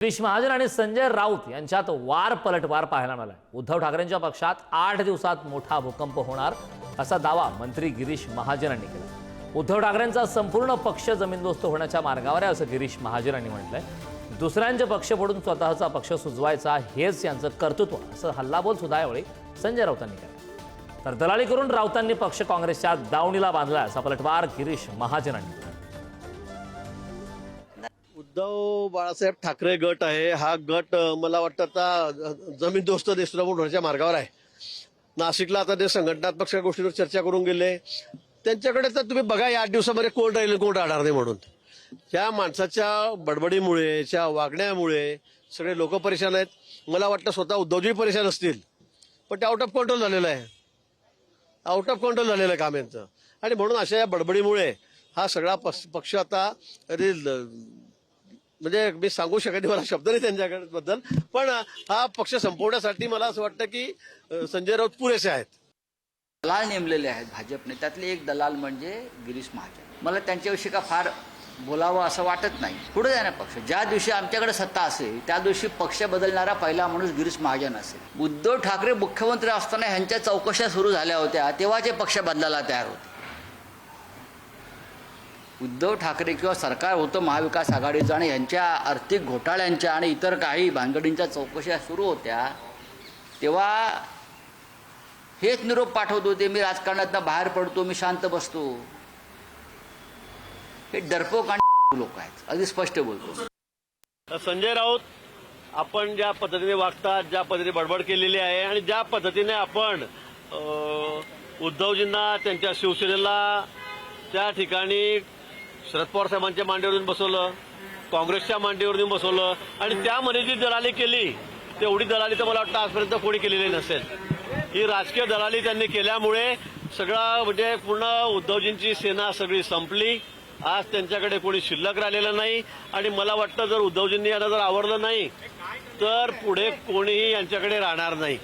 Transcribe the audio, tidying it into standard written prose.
गिरीश महाजन आणि संजय राऊत यांच्यात वार पलटवार पाहायला मिळाला। उद्धव ठाकरेंच्या पक्षात 8 दिवसात मोठा भूकंप होणार असा दावा मंत्री गिरीश महाजन यांनी केला। उद्धव ठाकरेंचा संपूर्ण पक्ष जमीनदोस्त होण्याच्या मार्गावर आहे असं गिरीश महाजन यांनी म्हटलंय। दुसऱ्यांचे पक्ष फोडून स्वतःचा पक्ष सुजवायचा हेच यांचं कर्तृत्व असं हल्लाबोल सुद्धा यावेळी संजय राऊतांनी केला। तर दलाली करून राऊतांनी पक्ष काँग्रेसच्या दावणीला बांधला असा पलटवार गिरीश महाजन यांनी केला। उद्धव बाळासाहेब ठाकरे गट आहे। हा गट मला वाटतं आता जमीनदोस्त देशद्रोह होण्याच्या मार्गावर आहे। नाशिकला आता ते संघटनात्मक गोष्टींवर चर्चा करून गेले। त्यांच्याकडे तर तुम्ही बघा या 8 दिवसामध्ये कोण राहील कोण राहणार नाही म्हणून। त्या माणसाच्या बडबडीमुळे त्या वागण्यामुळे सगळे लोक परेशान आहेत। मला वाटतं स्वतः उद्धवजी परेशान असतील, पण ते आउट ऑफ कंट्रोल झालेलं आहे। आउट ऑफ कंट्रोल झालेलं आहे काम यांचं, आणि म्हणून अशा या बडबडीमुळे हा सगळा पक्ष आता म्हणजे मी सांगू शकत नाही, मला शब्द नाही त्यांच्याबद्दल, पण हा पक्ष संपवण्यासाठी मला असं वाटतं की संजय राऊत पुरेसे आहेत। दलाल नेमलेले आहेत भाजपने, त्यातले एक दलाल म्हणजे गिरीश महाजन। मला त्यांच्याविषयी का फार बोलावं असं वाटत नाही। पुढे जाणार पक्ष ज्या दिवशी आमच्याकडे सत्ता असेल त्या दिवशी पक्ष बदलणारा पहिला माणूस गिरीश महाजन असेल। उद्धव ठाकरे मुख्यमंत्री असताना ह्यांच्या चौकशा सुरू झाल्या होत्या तेव्हाचे पक्ष बदलायला तयार होते। उद्धव ठाकरे किंवा सरकार होतं महाविकास आघाडीचं आणि यांच्या आर्थिक घोटाळ्यांच्या आणि इतर काही भानगडींच्या चौकशा सुरू होत्या तेव्हा हेच निरोप पाठवत होते, मी राजकारणातून बाहेर पडतो, मी शांत बसतो। हे डरपोक आणि लोक आहेत, अगदी स्पष्ट बोलतो। संजय राऊत, आपण ज्या पद्धतीने वागतात, ज्या पद्धतीने बडबड केलेली आहे आणि ज्या पद्धतीने आपण उद्धवजींना त्यांच्या शिवसेनेला त्या ठिकाणी शरद पवार साहेबांच्या मांडीवरून बसवलं, काँग्रेसच्या मांडीवरून बसवलं आणि त्यामध्ये जी दलाली केली तेवढी दलाली तर मला वाटतं आजपर्यंत कोणी केलेली नसेल। ही राजकीय दलाली त्यांनी केल्यामुळे सगळा म्हणजे पूर्ण उद्धवजींची सेना सगळी संपली। आज त्यांच्याकडे कोणी शिल्लक राहिलेलं नाही आणि मला वाटतं जर उद्धवजींनी यांना जर आवरलं नाही तर पुढे कोणीही यांच्याकडे राहणार नाही।